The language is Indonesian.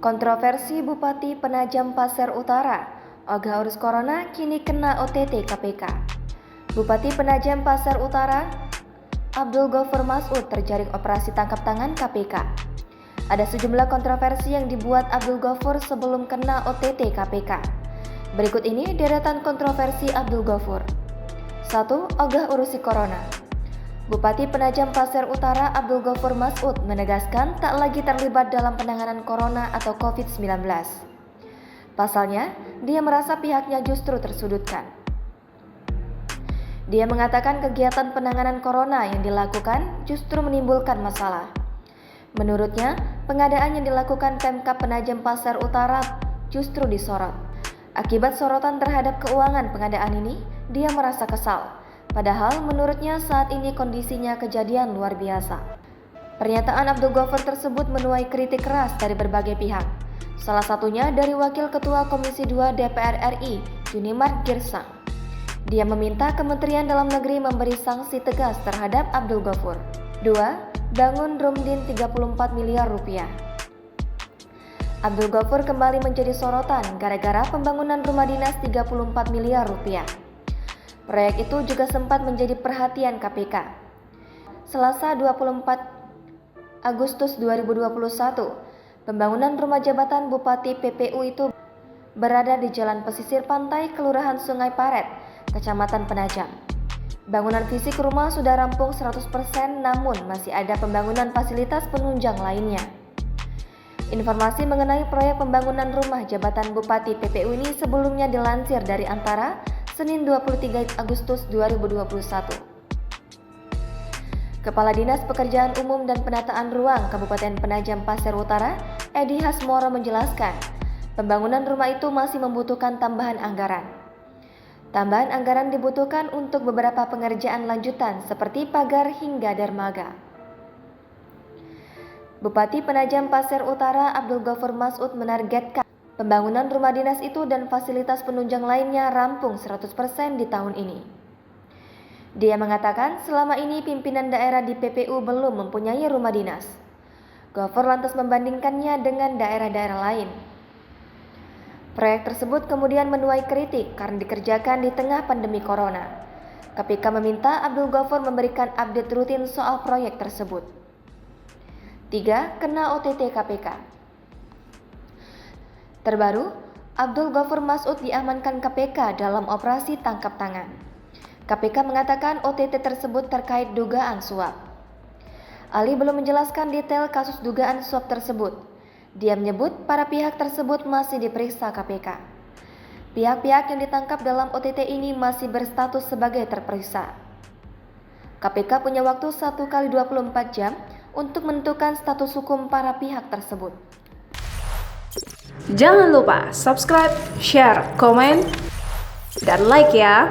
Kontroversi Bupati Penajam Pasir Utara, ogah urus corona kini kena OTT KPK. Bupati Penajam Pasir Utara, Abdul Ghaffur Mas'ud terjaring operasi tangkap tangan KPK. Ada sejumlah kontroversi yang dibuat Abdul Ghaffur sebelum kena OTT KPK. Berikut ini deretan kontroversi Abdul Ghaffur. 1. Ogah urusi corona. Bupati Penajam Pasir Utara Abdul Ghaffur Mas'ud menegaskan tak lagi terlibat dalam penanganan corona atau COVID-19. Pasalnya, dia merasa pihaknya justru tersudutkan. Dia mengatakan kegiatan penanganan corona yang dilakukan justru menimbulkan masalah. Menurutnya, pengadaan yang dilakukan Pemkab Penajam Pasir Utara justru disorot. Akibat sorotan terhadap keuangan pengadaan ini, dia merasa kesal. Padahal menurutnya saat ini kondisinya kejadian luar biasa. Pernyataan Abdul Ghaffur tersebut menuai kritik keras dari berbagai pihak. Salah satunya dari Wakil Ketua Komisi 2 DPR RI, Junimart Girsang. Dia meminta Kementerian Dalam Negeri memberi sanksi tegas terhadap Abdul Ghaffur. 2. Bangun Rumdin 34 miliar rupiah. Abdul Ghaffur kembali menjadi sorotan gara-gara pembangunan rumah dinas 34 miliar rupiah. Proyek itu juga sempat menjadi perhatian KPK. Selasa 24 Agustus 2021, pembangunan rumah jabatan Bupati PPU itu berada di Jalan Pesisir Pantai, Kelurahan Sungai Paret, Kecamatan Penajam. Bangunan fisik rumah sudah rampung 100%, namun masih ada pembangunan fasilitas penunjang lainnya. Informasi mengenai proyek pembangunan rumah jabatan Bupati PPU ini sebelumnya dilansir dari Antara Senin 23 Agustus 2021. Kepala Dinas Pekerjaan Umum dan Penataan Ruang Kabupaten Penajam Pasir Utara, Edi Hasmoro menjelaskan, pembangunan rumah itu masih membutuhkan tambahan anggaran. Tambahan anggaran dibutuhkan untuk beberapa pengerjaan lanjutan seperti pagar hingga dermaga. Bupati Penajam Pasir Utara Abdul Ghaffur Mas'ud menargetkan pembangunan rumah dinas itu dan fasilitas penunjang lainnya rampung 100% di tahun ini. Dia mengatakan selama ini pimpinan daerah di PPU belum mempunyai rumah dinas. Ghaffur lantas membandingkannya dengan daerah-daerah lain. Proyek tersebut kemudian menuai kritik karena dikerjakan di tengah pandemi corona. KPK meminta Abdul Ghaffur memberikan update rutin soal proyek tersebut. 3. Kena OTT KPK. Terbaru, Abdul Ghaffur Mas'ud diamankan KPK dalam operasi tangkap tangan. KPK mengatakan OTT tersebut terkait dugaan suap. Ali belum menjelaskan detail kasus dugaan suap tersebut. Dia menyebut para pihak tersebut masih diperiksa KPK. Pihak-pihak yang ditangkap dalam OTT ini masih berstatus sebagai terperiksa. KPK punya waktu 1x24 jam untuk menentukan status hukum para pihak tersebut. Jangan lupa subscribe, share, komen, dan like ya.